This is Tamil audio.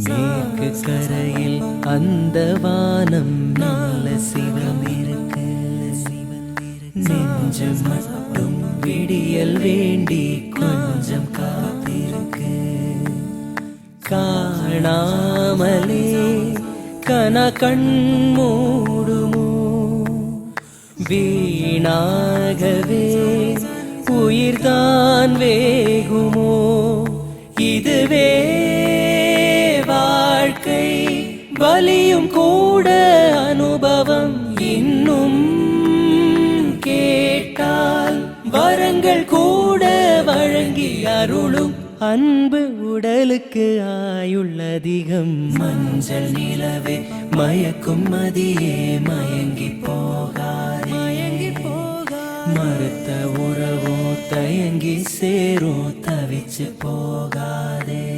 மேற்கு கரையில் அந்த வானம் நல்ல சிவமிருக்கு. நெஞ்சம் மட்டும் விடியல் வேண்டி கொஞ்சம் காத்திருக்கு. காணாமலே கன கண் மூடுமோ, வீணாகவே உயிர்தான் வேகுமோ. இதுவே வாழ்க்கை, வலியும் கூட அனுபவம். இன்னும் கேட்டால் வரங்கள் கூட வழங்கி அருளும். அன்பு உடலுக்கு ஆயுள் அதிகம். மஞ்சள் நிலவே மயக்கும் மதியே மயங்கி போகாதே. மறுத்த உறவோ தயங்கி சேரும் தவிச்சு போகாதே.